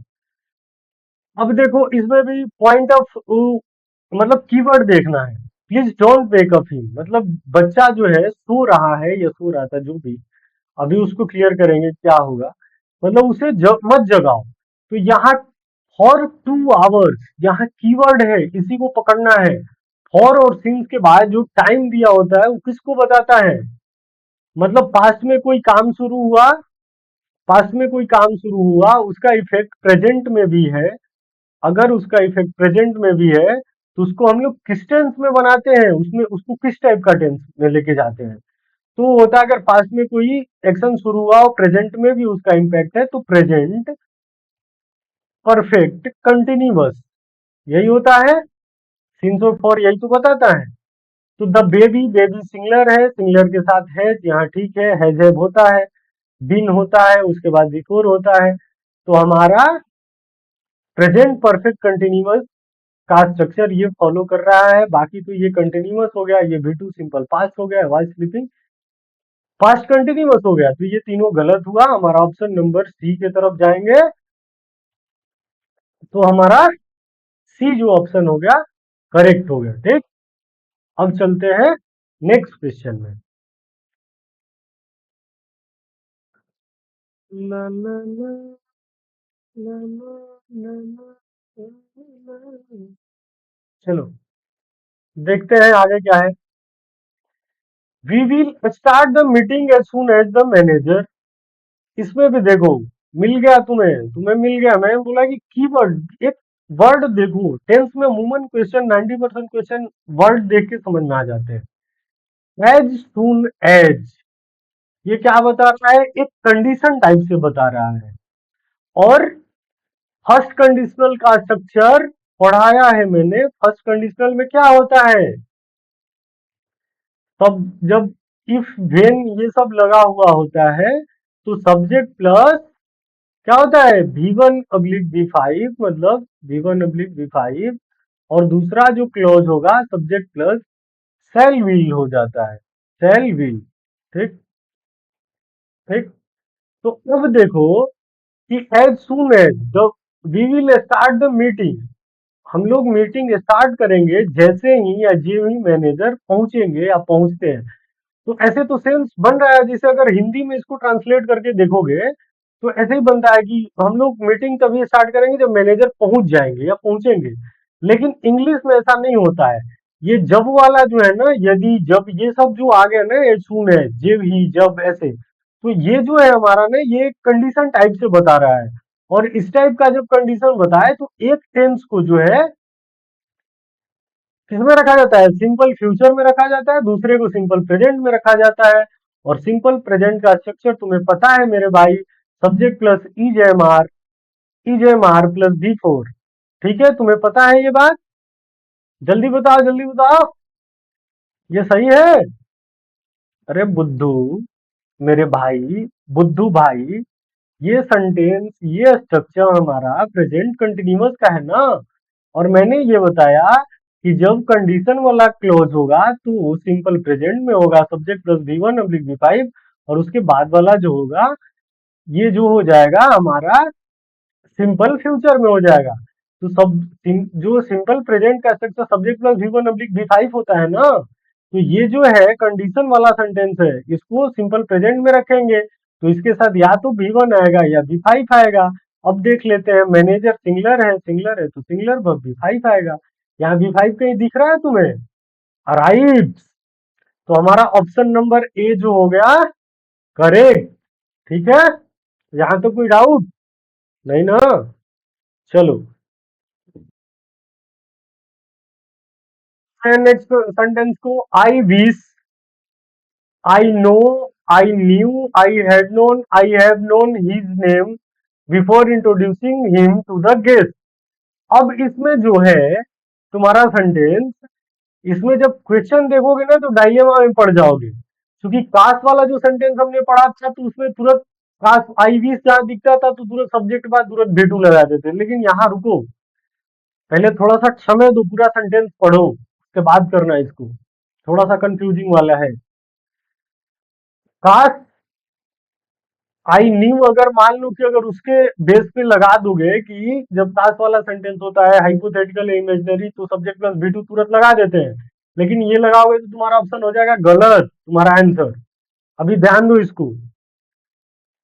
Speaker 1: अब देखो इसमें भी पॉइंट ऑफ मतलब कीवर्ड देखना है। Please don't wake up him, मतलब बच्चा जो है सो रहा है या सो रहा था जो भी, अभी उसको क्लियर करेंगे क्या होगा, मतलब उसे मत जगाओ। तो यहाँ फॉर 2 आवर्स, यहाँ कीवर्ड है, इसी को पकड़ना है। फॉर और सिंस के बाद जो टाइम दिया होता है वो किसको बताता है, मतलब पास्ट में कोई काम शुरू हुआ, पास्ट में कोई काम शुरू हुआ, उसका इफेक्ट प्रेजेंट में भी है। अगर उसका इफेक्ट प्रेजेंट में भी है तो उसको हम लोग किस टेंस में बनाते हैं, उसमें उसको किस टाइप का टेंस में लेके जाते हैं। तो वो होता है अगर पास्ट में कोई एक्शन शुरू हुआ और प्रेजेंट में भी उसका इम्पैक्ट है तो प्रेजेंट परफेक्ट कंटिन्यूअस, यही होता है। सिंस और फॉर यही तो बताता है। तो द बेबी, बेबी सिंगुलर है, सिंगुलर के साथ है, यहाँ ठीक हैज होता है, बीन होता है, उसके बाद बिफोर होता है। तो हमारा प्रेजेंट परफेक्ट कंटिन्यूअस का स्ट्रक्चर ये फॉलो कर रहा है। बाकी तो ये कंटिन्यूअस हो गया, ये V2 सिंपल पास्ट हो गया, वाज स्लीपिंग पास्ट कंटिन्यूअस हो गया, तो ये तीनों गलत हुआ। हमारा ऑप्शन नंबर सी के तरफ जाएंगे, तो हमारा सी जो ऑप्शन हो गया करेक्ट हो गया, ठीक। अब चलते हैं नेक्स्ट क्वेश्चन में। ना ना ना ना ना ना ना ना ना। चलो देखते हैं आगे क्या है। We will start the meeting as soon as the manager. इसमें भी देखो, मिल गया तुम्हें, तुम्हें मिल गया। मैंने बोला कि कीवर्ड, एक वर्ड देखो, टेंस में अमूमन क्वेश्चन 90% क्वेश्चन वर्ड देख के समझ में आ जाते हैं। एज सुन एज, ये क्या बता रहा है? एक कंडीशन टाइप से बता रहा है। और फर्स्ट कंडीशनल का स्ट्रक्चर पढ़ाया है मैंने। फर्स्ट कंडीशनल में क्या होता है? तब जब इफ वेन ये सब लगा हुआ होता है तो सब्जेक्ट प्लस क्या होता है? V1/V5, मतलब V1/V5। और दूसरा जो क्लॉज होगा सब्जेक्ट प्लस सेल विल हो जाता है, सेल विल। ठीक, ठीक। तो अब देखो कि as soon as the we will start the meeting, हम लोग मीटिंग स्टार्ट करेंगे जैसे ही या जो ही मैनेजर पहुंचेंगे या पहुंचते हैं। तो ऐसे तो सेंस बन रहा है, जैसे अगर हिंदी में इसको ट्रांसलेट करके देखोगे तो ऐसे ही बनता है कि हम लोग मीटिंग तभी स्टार्ट करेंगे जब मैनेजर पहुंच जाएंगे या पहुंचेंगे। लेकिन इंग्लिश में ऐसा नहीं होता है। ये जब वाला जो है ना, यदि जब ये सब जो आ गया ना, एज सून है, जब ही, जब, ऐसे, तो ये जो है हमारा ना, ये कंडीशन टाइप से बता रहा है। और इस टाइप का जब कंडीशन बताए तो एक टेंस को जो है किसमें रखा जाता है? सिंपल फ्यूचर में रखा जाता है, दूसरे को सिंपल प्रेजेंट में रखा जाता है। और सिंपल प्रेजेंट का स्ट्रक्चर तुम्हें पता है मेरे भाई, सब्जेक्ट प्लस ईजेएमआर, ईजेएमआर प्लस V4। ठीक है, तुम्हें पता है ये बात? जल्दी बताओ, जल्दी बताओ, ये सही है? अरे बुद्धू, मेरे भाई, बुद्धू भाई, ये सेंटेंस, ये स्ट्रक्चर हमारा प्रेजेंट कंटिन्यूअस का है ना। और मैंने ये बताया कि जब कंडीशन वाला क्लोज होगा तो वो सिंपल प्रेजेंट में होगा, सब्जेक्ट प्लस V1/V5। और उसके बाद वाला जो होगा, ये जो हो जाएगा हमारा सिंपल फ्यूचर में हो जाएगा। तो जो सिंपल प्रेजेंट का स्ट्रक्चर सब्जेक्ट प्लस V1/V5 होता है ना, तो ये जो है कंडीशन वाला सेंटेंस है, इसको सिंपल प्रेजेंट में रखेंगे तो इसके साथ या तो V1 आएगा या V5 आएगा। अब देख लेते हैं, मैनेजर सिंगुलर है, सिंगुलर है तो सिंगुलर वर्ब V5 आएगा। यहाँ V5 कहीं दिख रहा है तुम्हें? राइट। तो हमारा ऑप्शन नंबर ए जो हो गया करेक्ट। ठीक है, यहाँ तो कोई डाउट नहीं ना? चलो नेक्स्ट सेंटेंस को, I wish, I know, I knew, I had known, I have known his name before introducing him to the guest. अब इसमें जो है तुम्हारा सेंटेंस, इसमें जब क्वेश्चन देखोगे ना तो डायलेमा में पड़ जाओगे, क्योंकि कास्ट वाला जो सेंटेंस हमने पढ़ा था तो उसमें तुरंत कास्ट आई विश जहां दिखता था तो तुरंत सब्जेक्ट बाद तुरंत भेटू लगा देते, लेकिन यहाँ रुको, पहले थोड़ा सा समय दो, पूरा सेंटेंस पढ़ो, उसके बाद करना इसको। थोड़ा सा कंफ्यूजिंग वाला है। काश, आई न्यू, अगर मान लो कि अगर उसके बेस पे लगा दोगे कि जब काश वाला सेंटेंस होता है हाइपोथेटिकल इमेजिनरी तो सब्जेक्ट प्लस भी टू तुरंत लगा देते हैं। लेकिन ये लगाओगे तो तुम्हारा ऑप्शन हो जाएगा गलत, तुम्हारा आंसर। अभी ध्यान दो इसको।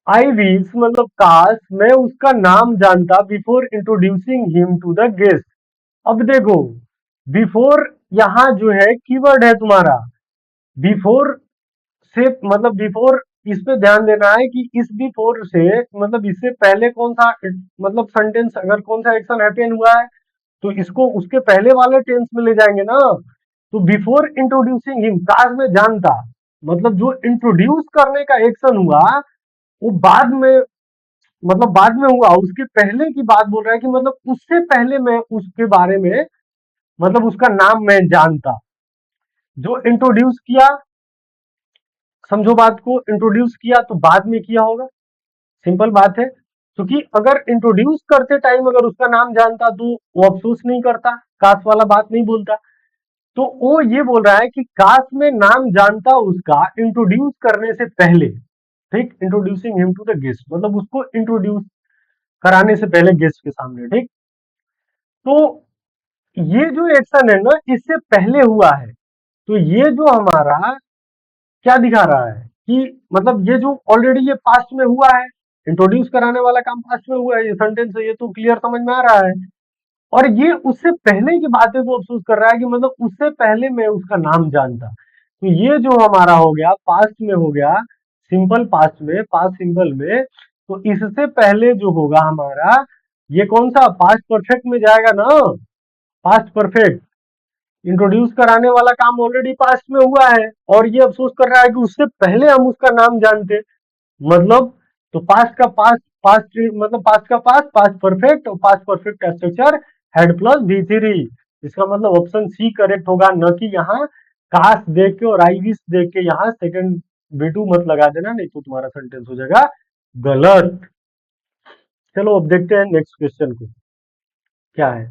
Speaker 1: आई विश मतलब काश मैं उसका नाम जानता before introducing him to the guest. अब देखो, बिफोर यहाँ जो है कीवर्ड है तुम्हारा। बिफोर से मतलब बिफोर, इस पे ध्यान देना है कि इस बिफोर से मतलब इससे पहले कौन सा मतलब सेंटेंस, अगर कौन सा एक्शन हैपन हुआ है तो इसको उसके पहले वाले टेंस में ले जाएंगे ना। तो बिफोर इंट्रोड्यूसिंग हिम, काश में जानता, मतलब जो इंट्रोड्यूस करने का एक्शन हुआ वो बाद में, मतलब बाद में हुआ, उसके पहले की बात बोल रहा है कि मतलब उससे पहले मैं उसके बारे में, मतलब उसका नाम मैं जानता। जो इंट्रोड्यूस किया, समझो बात को, इंट्रोड्यूस किया तो बाद में किया होगा, सिंपल बात है। क्योंकि अगर इंट्रोड्यूस करते टाइम अगर उसका नाम जानता तो वो अफसोस नहीं करता, काश वाला बात नहीं बोलता। तो वो ये बोल रहा है कि काश में नाम जानता उसका इंट्रोड्यूस करने से पहले। ठीक, introducing him to the guest मतलब उसको इंट्रोड्यूस कराने से पहले गेस्ट के सामने। ठीक, तो ये जो एक्शन है ना इससे पहले हुआ है। तो ये जो हमारा क्या दिखा रहा है कि मतलब ये जो ऑलरेडी ये पास्ट में हुआ है, इंट्रोड्यूस कराने वाला काम पास्ट में हुआ है, ये सेंटेंस है, ये तो क्लियर समझ में आ रहा है। और ये उससे पहले की बातें को अफसोस कर रहा है कि मतलब उससे पहले मैं उसका नाम जानता। तो ये जो हमारा हो गया पास्ट में हो गया, सिंपल पास्ट में, पास्ट सिंपल में, तो इससे पहले जो होगा हमारा ये कौन सा पास्ट परफेक्ट में जाएगा ना, पास्ट परफेक्ट। इंट्रोड्यूस कराने वाला काम ऑलरेडी पास्ट में हुआ है और ये अफसोस कर रहा है कि उससे पहले हम उसका नाम जानते। मतलब तो पास्ट का पास्ट, पास्ट मतलब पास्ट का पास्ट, पास्ट परफेक्ट, और पास्ट परफेक्ट का structure head plus we three. इसका मतलब ऑप्शन सी करेक्ट होगा, न कि यहाँ काश देख के और आई विश देख के यहाँ सेकंड वी टू मत लगा देना, नहीं तो तुम्हारा सेंटेंस हो जाएगा गलत। चलो अब देखते हैं नेक्स्ट क्वेश्चन को क्या है।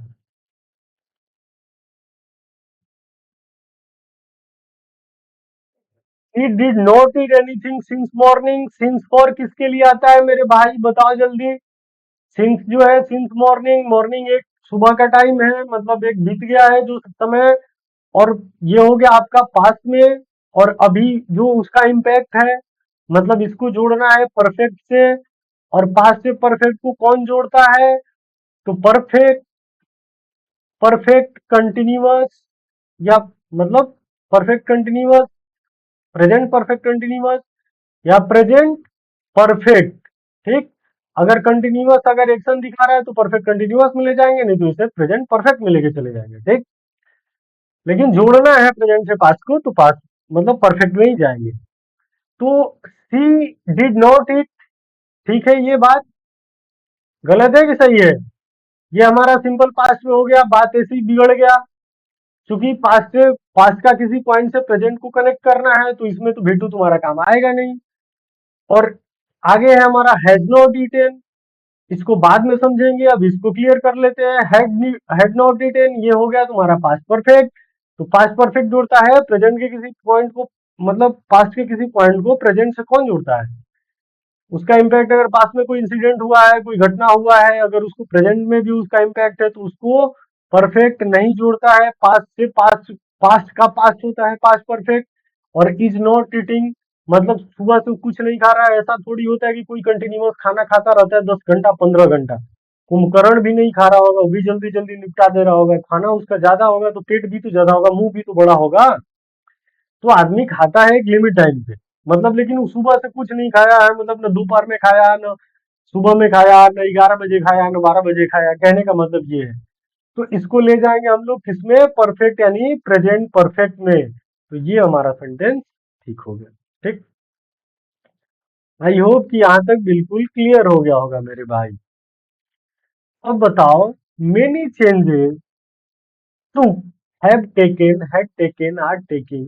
Speaker 1: He did not eat anything since morning. Since for किसके लिए आता है मेरे भाई, बताओ जल्दी। सिंस जो है, सिंस मॉर्निंग, मॉर्निंग एक सुबह का टाइम है, मतलब एक बीत गया है जो समय। और ये हो गया आपका पास्ट में, और अभी जो उसका इम्पैक्ट है, मतलब इसको जोड़ना है परफेक्ट से। और पास्ट से परफेक्ट को कौन जोड़ता है, तो परफेक्ट, परफेक्ट कंटिन्यूअस, या मतलब perfect continuous, present perfect continuous, या प्रेजेंट परफेक्ट। ठीक, अगर कंटिन्यूअस अगर एक्शन दिखा रहा है तो परफेक्ट कंटिन्यूअस में ले जाएंगे, नहीं तो इसे प्रेजेंट परफेक्ट में लेके चले जाएंगे। ठीक, लेकिन जोड़ना है प्रेजेंट से पास्ट को तो पास्ट मतलब परफेक्ट में ही जाएंगे। तो सी डिड नॉट इट, ठीक है ये बात गलत है कि सही है। ये हमारा सिंपल पास्ट में हो गया, बात ऐसे ही बिगड़ गया। क्योंकि पास्ट से, पास्ट का किसी पॉइंट से प्रेजेंट को कनेक्ट करना है तो इसमें तो भेटू तुम्हारा काम आएगा नहीं। और आगे है हमारा हैज नॉट ईटेन, इसको बाद में समझेंगे, अब इसको क्लियर कर लेते हैं। हैड नॉट ईटेन ये हो गया तुम्हारा पास्ट परफेक्ट। तो पास्ट परफेक्ट जोड़ता है प्रेजेंट के किसी पॉइंट को, मतलब पास्ट के किसी पॉइंट को प्रेजेंट से कौन जोड़ता है, उसका इम्पैक्ट। अगर पास्ट में कोई इंसिडेंट हुआ है, कोई घटना हुआ है, अगर उसको प्रेजेंट में भी उसका इम्पैक्ट है तो उसको परफेक्ट नहीं जोड़ता है। पास्ट से पास्ट, पास्ट का पास्ट होता है पास्ट परफेक्ट। और इज नॉट ईटिंग मतलब सुबह से कुछ नहीं खा रहा है, ऐसा थोड़ी होता है कि कोई कंटिन्यूअस खाना खाता रहता है 10 घंटा 15 घंटा। कुंभकर्ण भी नहीं खा रहा होगा, वो भी जल्दी जल्दी निपटा दे रहा होगा, खाना उसका ज्यादा होगा तो पेट भी तो ज्यादा होगा, मुंह भी तो बड़ा होगा। तो आदमी खाता है एक लिमिट टाइम पे, मतलब लेकिन वो सुबह से कुछ नहीं खाया है, मतलब न दोपहर में खाया, न सुबह में खाया, न 11 बजे खाया, न 12 बजे खाया, कहने का मतलब ये है। तो इसको ले जाएंगे हम लोग किसमें, परफेक्ट यानी प्रेजेंट परफेक्ट में। तो ये हमारा सेंटेंस ठीक हो गया। ठीक, आई होप कि यहाँ तक बिल्कुल क्लियर हो गया होगा मेरे भाई। अब बताओ, many changes to have taken, had taken, are taking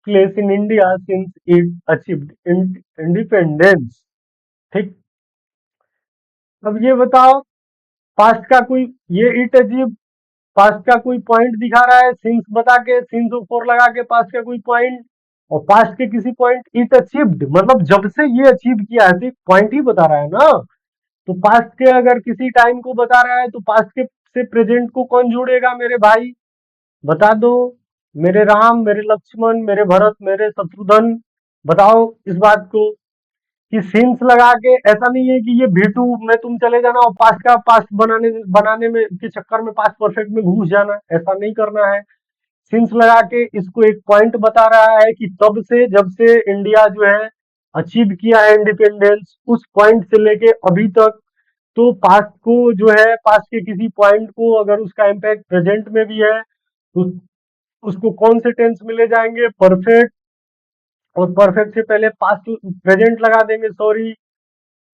Speaker 1: place in India since it achieved independence. ठीक, अब ये बताओ, पास्ट का कोई, ये इट अचीव पास्ट का कोई पॉइंट दिखा रहा है, सिंस बता के, सिंस और फोर लगा के पास्ट का कोई पॉइंट, और पास्ट के किसी पॉइंट इट अचीव्ड मतलब जब से ये अचीव किया है, तो पॉइंट ही बता रहा है ना। तो पास्ट के अगर किसी टाइम को बता रहा है तो पास्ट के से प्रेजेंट को कौन जोड़ेगा मेरे भाई, बता दो। मेरे राम, मेरे लक्ष्मण, मेरे भरत, मेरे शत्रुघ्न, बताओ इस बात को। कि सिंस लगा के, ऐसा नहीं है कि ये भी2 में तुम चले जाना और पास्ट का पास्ट बनाने बनाने में के चक्कर में पास्ट परफेक्ट में घुस जाना, ऐसा नहीं करना है। सिंस लगा के इसको एक पॉइंट बता रहा है कि तब से, जब से इंडिया जो है अचीव किया है इंडिपेंडेंस, उस पॉइंट से लेके अभी तक। तो पास्ट को जो है, पास्ट के किसी पॉइंट को अगर उसका इम्पैक्ट प्रेजेंट में भी है तो उसको कौन से टेंस में ले जाएंगे, परफेक्ट। और परफेक्ट से पहले पास्ट, प्रेजेंट लगा देंगे, सॉरी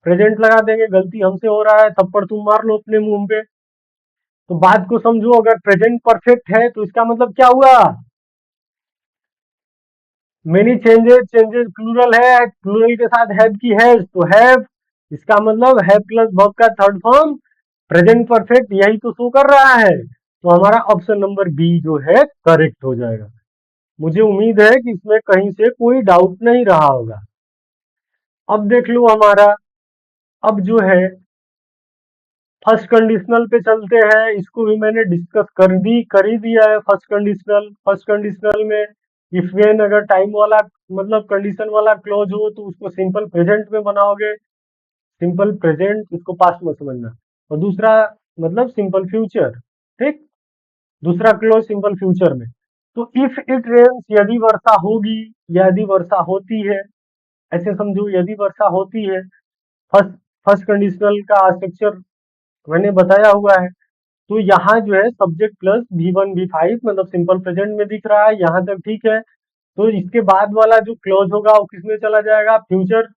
Speaker 1: प्रेजेंट लगा देंगे, गलती हमसे हो रहा है, थप्पड़ तुम मार लो अपने मुंह पे। तो बात को समझो, अगर प्रेजेंट परफेक्ट है तो इसका मतलब क्या हुआ, मेनी चेंजेस, चेंजेस प्लूरल है, प्लूरल के साथ हैव की हैज, तो हैव, इसका मतलब हैव प्लस वर्ब का थर्ड फॉर्म प्रेजेंट परफेक्ट, यही तो शो कर रहा है। तो हमारा ऑप्शन नंबर बी जो है करेक्ट हो जाएगा। मुझे उम्मीद है कि इसमें कहीं से कोई डाउट नहीं रहा होगा। अब देख लो हमारा, अब जो है फर्स्ट कंडीशनल पे चलते हैं, इसको भी मैंने डिस्कस कर ही दिया है। फर्स्ट कंडीशनल में इफ वेन अगर टाइम वाला मतलब कंडीशन वाला क्लोज हो तो उसको सिंपल प्रेजेंट में बनाओगे, सिंपल प्रेजेंट, इसको पास्ट में समझना। और दूसरा मतलब सिंपल फ्यूचर, ठीक। दूसरा क्लोज सिंपल फ्यूचर में, तो इफ इट रेन्स यदि वर्षा होगी, यदि वर्षा होती है, ऐसे समझो यदि वर्षा होती है। फर्स्ट फर्स्ट कंडीशनल का स्ट्रक्चर मैंने बताया हुआ है। तो यहाँ जो है सब्जेक्ट प्लस V1 V5 मतलब सिंपल प्रेजेंट में दिख रहा है, यहाँ तक ठीक है। तो इसके बाद वाला जो क्लोज होगा वो किसमें चला जाएगा, फ्यूचर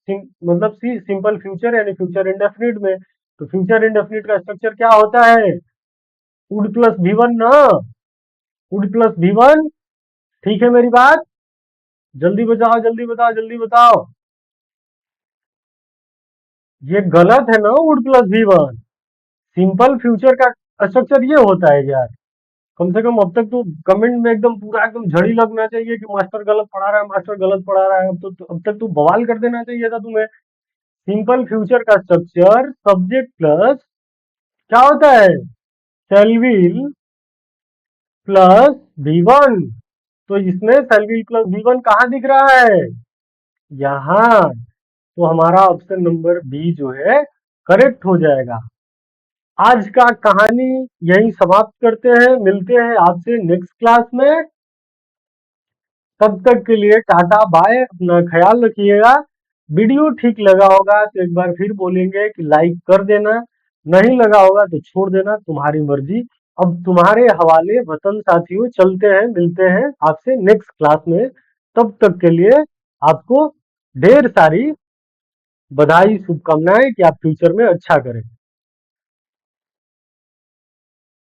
Speaker 1: मतलब सिंपल फ्यूचर यानी फ्यूचर इंडेफिनिट में। तो फ्यूचर इंडेफिनिट का स्ट्रक्चर क्या होता है, वुड प्लस V1 ना, वुड प्लस V1। ठीक है मेरी बात, जल्दी बताओ जल्दी बताओ जल्दी बताओ। ये गलत है ना, would plus V1। Simple future का स्ट्रक्चर ये होता है यार। कम से कम अब तक तो कमेंट में एकदम पूरा एकदम झड़ी लगना चाहिए कि मास्टर गलत पढ़ा रहा है, मास्टर गलत पढ़ा रहा है। अब तक तो बवाल कर देना चाहिए था तुम्हें। सिंपल फ्यूचर का स्ट्रक्चर सब्जेक्ट प्लस क्या होता है, शैल विल प्लस V1। तो इसमें शैल विल प्लस V1 कहाँ दिख रहा है, यहाँ। तो हमारा ऑप्शन नंबर बी जो है करेक्ट हो जाएगा। आज का कहानी यही समाप्त करते हैं, मिलते हैं आपसे नेक्स्ट क्लास में। तब तक के लिए टाटा बाय, अपना ख्याल रखिएगा। वीडियो ठीक लगा होगा तो एक बार फिर बोलेंगे कि लाइक कर देना, नहीं लगा होगा तो छोड़ देना, तुम्हारी मर्जी। अब तुम्हारे हवाले वतन साथियों, चलते हैं, मिलते हैं आपसे नेक्स्ट क्लास में। तब तक के लिए आपको ढेर सारी बधाई, शुभकामनाएं कि आप फ्यूचर में अच्छा करें।